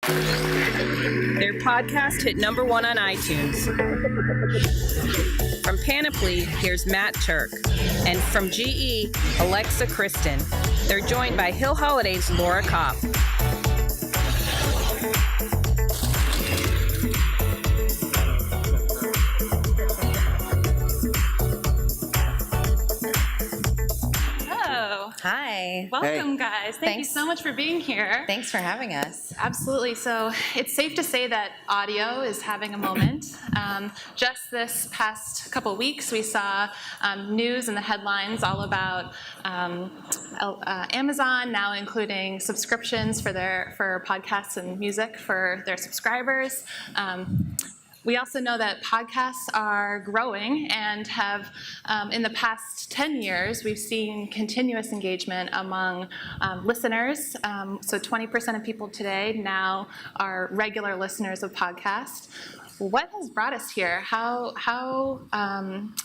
Their podcast hit #1 on iTunes. From Panoply, here's Matt Turk. And from GE, Alexa Kristen. They're joined by Hill Holliday's Laura Kopp. Hi. Welcome, guys. Thank you so much for being here. Thanks for having us. Absolutely. So it's safe to say that audio is having a moment. Just this past couple weeks, we saw news in the headlines all about Amazon now including subscriptions for podcasts and music for their subscribers. We also know that podcasts are growing and have, in the past 10 years, we've seen continuous engagement among listeners. So 20% of people today now are regular listeners of podcasts. What has brought us here? How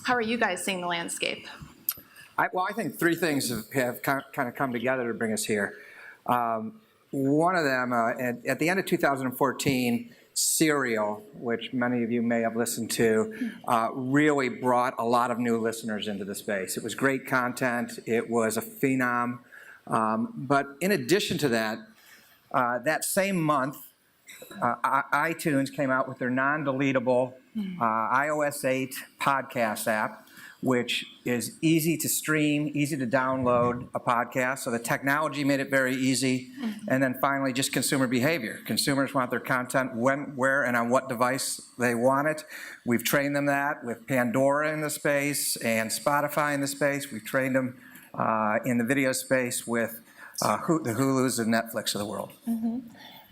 are you guys seeing the landscape? I think three things have kind of come together to bring us here. One of them, at the end of 2014, Serial, which many of you may have listened to, really brought a lot of new listeners into the space. It was great content. It was a phenom. But in addition to that, that same month, iTunes came out with their non-deletable iOS 8 podcast app, which is easy to stream, easy to download a podcast. So the technology made it very easy. And then finally, just consumer behavior. Consumers want their content when, where, and on what device they want it. We've trained them that with Pandora in the space and Spotify in the space. We've trained them in the video space with the Hulus and Netflix of the world. Mm-hmm.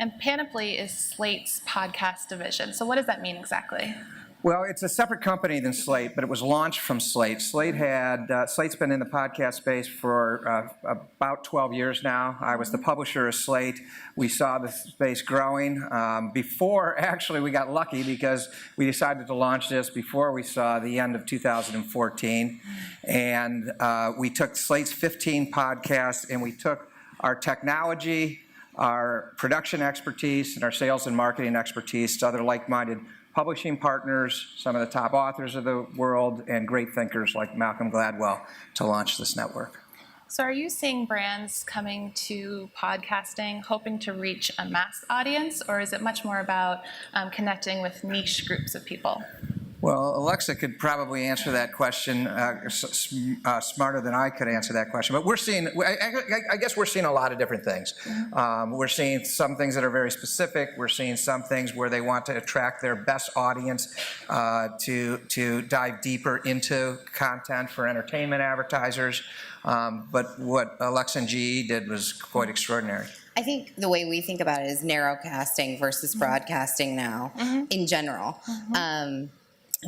And Panoply is Slate's podcast division. So what does that mean exactly? Well, it's a separate company than Slate, but it was launched from Slate. Slate's been in the podcast space for about 12 years now. I was the publisher of Slate. We saw the space growing. Actually, we got lucky because we decided to launch this before we saw the end of 2014. And we took Slate's 15 podcasts and we took our technology, our production expertise, and our sales and marketing expertise to other like-minded publishing partners, some of the top authors of the world, and great thinkers like Malcolm Gladwell to launch this network. So are you seeing brands coming to podcasting hoping to reach a mass audience, or is it much more about connecting with niche groups of people? Well, Alexa could probably answer that question smarter than I could answer that question. But we're seeing, I guess we're seeing a lot of different things. We're seeing some things that are very specific. We're seeing some things where they want to attract their best audience to dive deeper into content for entertainment advertisers. But what Alexa and GE did was quite extraordinary. I think the way we think about it is narrowcasting versus broadcasting now in general.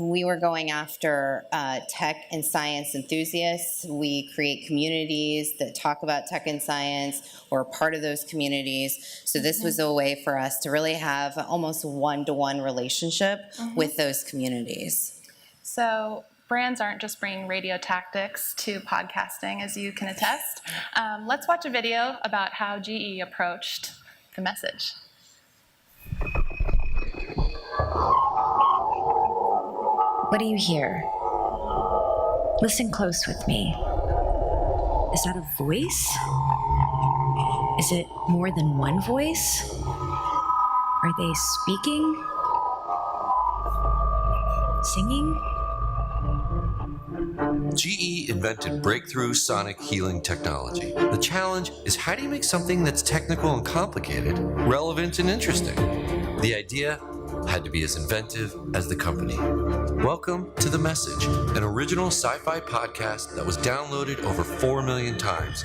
We were going after tech and science enthusiasts. We create communities that talk about tech and science. We're a part of those communities. So this was a way for us to really have almost one-to-one relationship with those communities. So brands aren't just bringing radio tactics to podcasting, as you can attest. Let's watch a video about how GE approached the message. What do you hear? Listen close with me. Is that a voice? Is it more than one voice? Are they speaking? Singing? GE invented breakthrough sonic healing technology. The challenge is, how do you make something that's technical and complicated relevant and interesting? The idea had to be as inventive as the company. Welcome to The Message, an original sci-fi podcast that was downloaded over 4 million times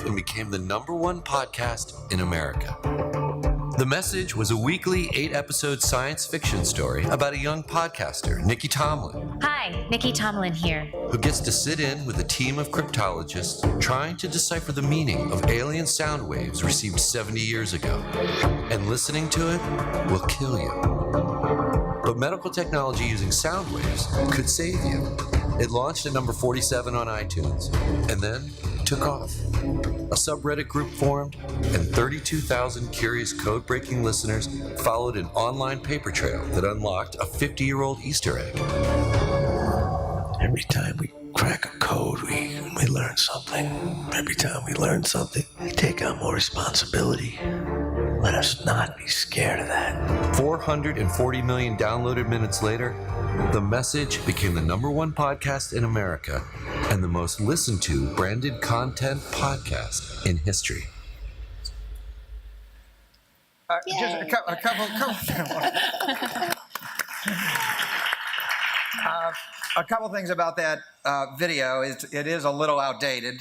and became the #1 podcast in America. The Message was a weekly 8-episode science fiction story about a young podcaster, Nikki Tomlin. Hi, Nikki Tomlin here. Who gets to sit in with a team of cryptologists trying to decipher the meaning of alien sound waves received 70 years ago. And listening to it will kill you. But medical technology using sound waves could save you. It launched at number 47 on iTunes, and then took off. A subreddit group formed, and 32,000 curious code-breaking listeners followed an online paper trail that unlocked a 50-year-old Easter egg. Every time we crack a code, we learn something. Every time we learn something, we take on more responsibility. Let us not be scared of that. 440 million downloaded minutes later, The Message became the #1 podcast in America and the most listened to branded content podcast in history. Just a couple things about that video. It is a little outdated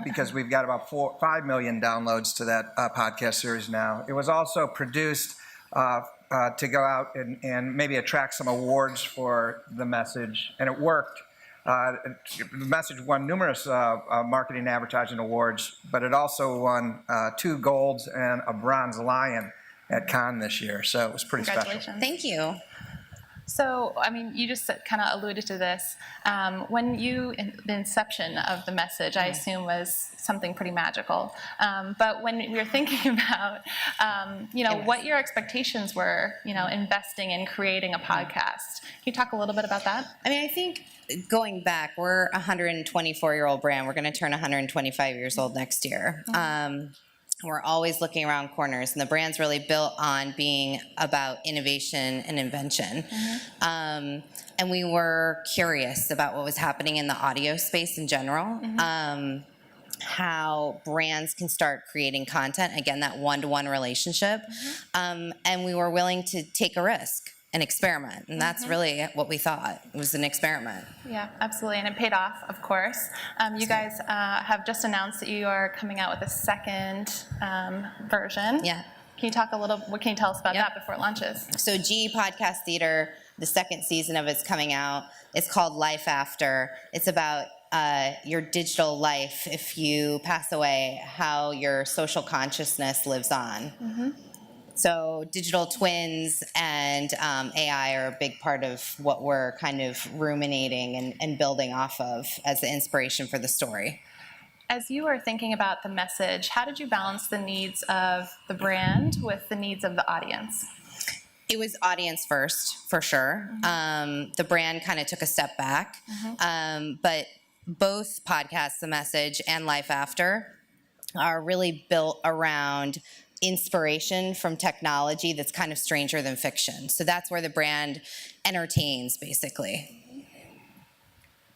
because we've got about 5 million downloads to that podcast series now. It was also produced to go out and maybe attract some awards for The Message, and it worked. The Message won numerous marketing advertising awards, but it also won 2 golds and a bronze lion at Cannes this year, so it was pretty special. Congratulations. Thank you. So, I mean, you just kind of alluded to this. When the inception of The Message, I assume, was something pretty magical. But when we were thinking about, what your expectations were, investing in creating a podcast, can you talk a little bit about that? I mean, I think going back, we're a 124-year-old brand. We're going to turn 125 years old next year. We're always looking around corners, and the brand's really built on being about innovation and invention. And we were curious about what was happening in the audio space in general, how brands can start creating content, again, that one-to-one relationship, and we were willing to take a risk. An experiment, and that's really what we thought. It was an experiment. Yeah, absolutely, and it paid off, of course. You guys have just announced that you are coming out with a second version. Yeah. Can you talk what can you tell us about that before it launches? So GE Podcast Theater, the second season of it's coming out. It's called Life After. It's about your digital life if you pass away, how your social consciousness lives on. So digital twins and AI are a big part of what we're kind of ruminating and building off of as the inspiration for the story. As you were thinking about The Message, how did you balance the needs of the brand with the needs of the audience? It was audience first, for sure. The brand kind of took a step back. But both podcasts, The Message and Life After, are really built around inspiration from technology that's kind of stranger than fiction. So that's where the brand entertains, basically.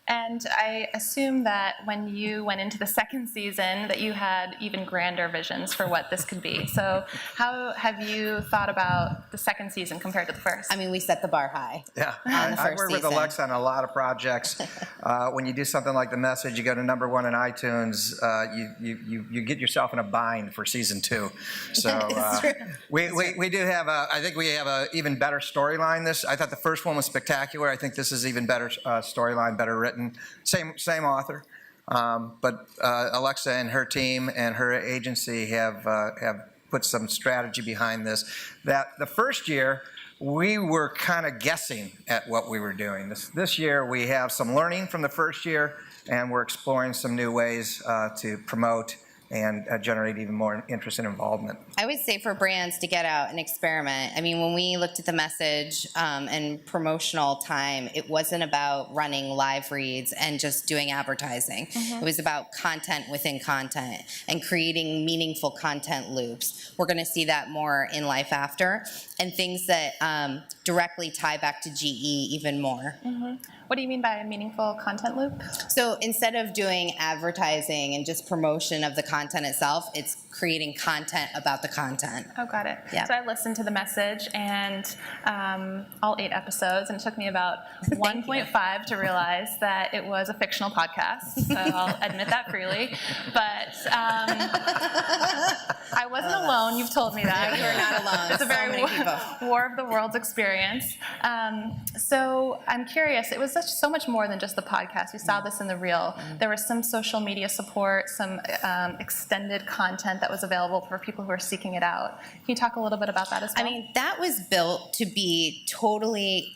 And I assume that when you went into the second season that you had even grander visions for what this could be. So how have you thought about the second season compared to the first? I mean, we set the bar high. Yeah, on the I first work with season. Alexa on a lot of projects. When you do something like The Message, you go to #1 in iTunes, you get yourself in a bind for season 2. So we do have I think we have a even better storyline. I thought the first one was spectacular. I think this is even better storyline, better written. Same author, but Alexa and her team and her agency have put some strategy behind this. That the first year we were kind of guessing at what we were doing. This year we have some learning from the first year, and we're exploring some new ways to promote and generate even more interest and involvement. I would say for brands to get out and experiment. I mean, when we looked at The Message and promotional time, it wasn't about running live reads and just doing advertising. It was about content within content and creating meaningful content loops. We're going to see that more in Life After, and things that directly tie back to GE even more. What do you mean by a meaningful content loop? So instead of doing advertising and just promotion of the content itself, it's creating content about the content. Oh, got it. Yeah. So I listened to The Message and all 8 episodes, and it took me about 1.5 to realize that it was a fictional podcast. So I'll admit that freely. But I wasn't alone. You've told me that. You are not alone. It's a So very many people. War of the Worlds experience. So I'm curious. It was so much more than just the podcast. You saw this in the reel. There was some social media support, some extended content that was available for people who are seeking it out. Can you talk a little bit about that as well? I mean, that was built to be totally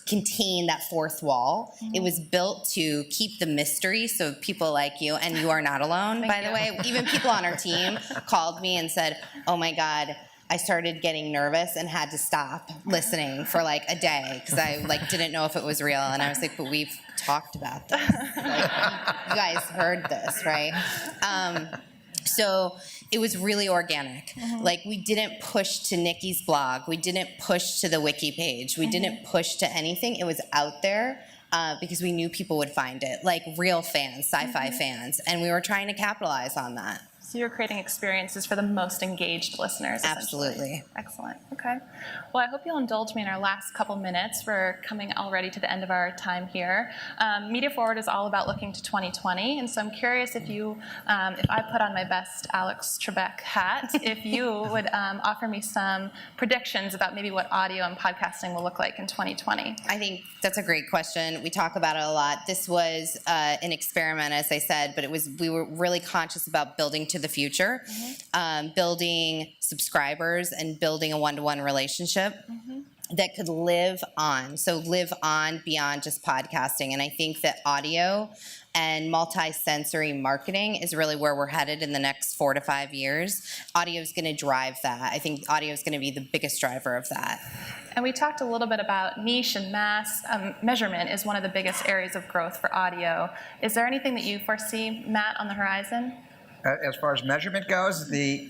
contain that fourth wall. It was built to keep the mystery, so people like you, and you are not alone, by the way. Even people on our team called me and said, oh my God, I started getting nervous and had to stop listening for like a day because I like didn't know if it was real. And I was like, but we've talked about this. Like, you guys heard this, right? So it was really organic. Like we didn't push to Nikki's blog. We didn't push to the wiki page. We didn't push to anything. It was out there because we knew people would find it, like real fans, sci-fi fans. And we were trying to capitalize on that. So you're creating experiences for the most engaged listeners. Absolutely. Excellent. Okay. Well, I hope you'll indulge me in our last couple minutes. We're coming already to the end of our time here. mediaFWD is all about looking to 2020, and so I'm curious if you, if I put on my best Alex Trebek hat, if you would offer me some predictions about maybe what audio and podcasting will look like in 2020. I think that's a great question. We talk about it a lot. This was an experiment, as I said, but we were really conscious about building to the future, building subscribers and building a one-to-one relationship that could live on. So live on beyond just podcasting. And I think that audio and multi-sensory marketing is really where we're headed in the next 4 to 5 years. Audio is going to drive that. I think audio is going to be the biggest driver of that. And we talked a little bit about niche and mass. Measurement is one of the biggest areas of growth for audio. Is there anything that you foresee, Matt, on the horizon? As far as measurement goes, we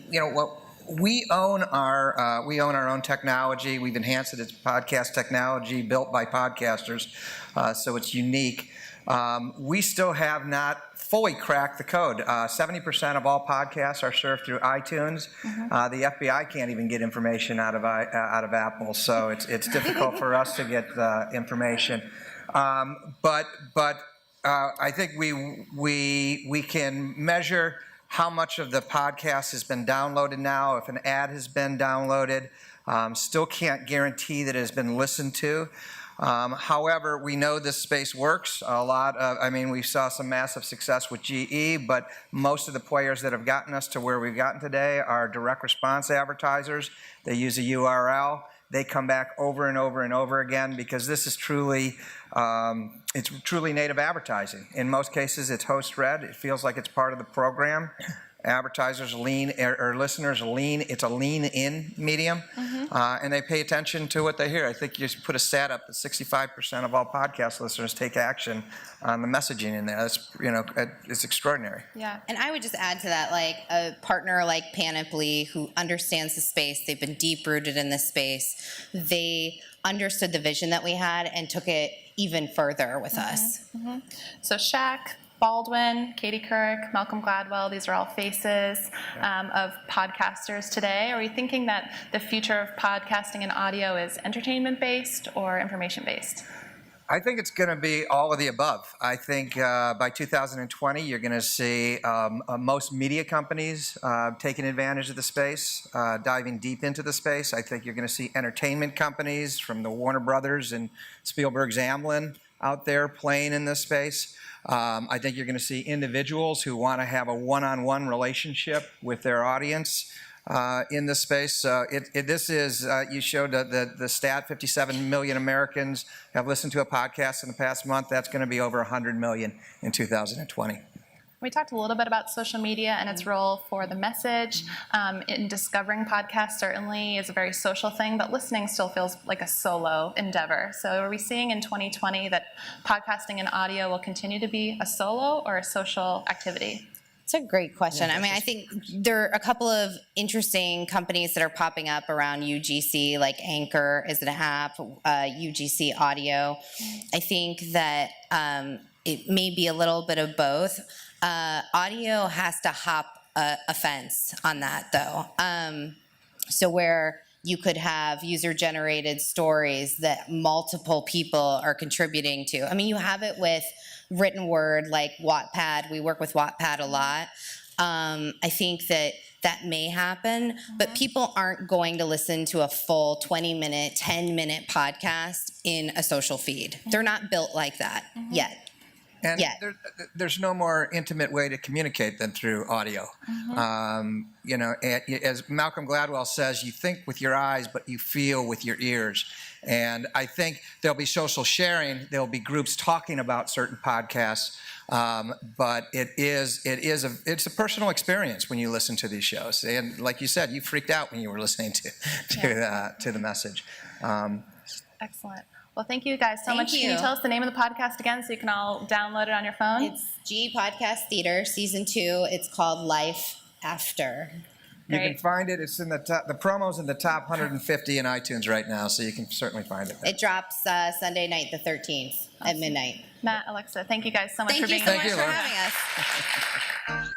own our own technology. We've enhanced it. It's podcast technology built by podcasters, so it's unique. We still have not fully cracked the code. 70% of all podcasts are served through iTunes. The FBI can't even get information out of Apple, so it's difficult for us to get information. But I think we can measure how much of the podcast has been downloaded now, if an ad has been downloaded. Still can't guarantee that it has been listened to. However, we know this space works. We saw some massive success with GE, but most of the players that have gotten us to where we've gotten today are direct response advertisers. They use a URL. They come back over and over and over again because this is truly, it's truly native advertising. In most cases, it's host-read. It feels like it's part of the program. Advertisers listeners lean, it's a lean-in medium, and they pay attention to what they hear. I think you put a stat up that 65% of all podcast listeners take action on the messaging in there. That's, it's extraordinary. Yeah. And I would just add to that, like a partner like Panoply who understands the space, they've been deep-rooted in this space, they understood the vision that we had and took it even further with us. So Shaq, Baldwin, Katie Couric, Malcolm Gladwell, these are all faces of podcasters today. Are we thinking that the future of podcasting and audio is entertainment-based or information-based? I think it's going to be all of the above. I think by 2020, you're going to see most media companies taking advantage of the space, diving deep into the space. I think you're going to see entertainment companies from the Warner Brothers and Spielberg's Amblin out there playing in this space. I think you're going to see individuals who want to have a one-on-one relationship with their audience in this space. So you showed the stat, 57 million Americans have listened to a podcast in the past month. That's going to be over 100 million in 2020. We talked a little bit about social media and its role for the message. In discovering podcasts certainly is a very social thing, but listening still feels like a solo endeavor. So are we seeing in 2020 that podcasting and audio will continue to be a solo or a social activity? It's a great question. I mean, I think there are a couple of interesting companies that are popping up around UGC, like Anchor is an app, UGC Audio. I think that it may be a little bit of both. Audio has to hop a fence on that, though. So where you could have user-generated stories that multiple people are contributing to. I mean, you have it with written word like Wattpad. We work with Wattpad a lot. I think that may happen, but people aren't going to listen to a full 20-minute, 10-minute podcast in a social feed. They're not built like that yet. And there's no more intimate way to communicate than through audio. As Malcolm Gladwell says, you think with your eyes, but you feel with your ears. And I think there'll be social sharing. There'll be groups talking about certain podcasts. But it's a personal experience when you listen to these shows. And like you said, you freaked out when you were listening to the message. Excellent. Well, thank you guys so Thank much. you. Can you tell us the name of the podcast again so you can all download it on your phone? It's GE Podcast Theater, Season 2. It's called Life After. You can Great. find it. It's in the top, the promo's in the top 150 in iTunes right now, so you can certainly find it there. It drops Sunday night, the 13th at midnight. Matt, Alexa, thank you guys so much Thank for you being so here. much you, for Laura. having us.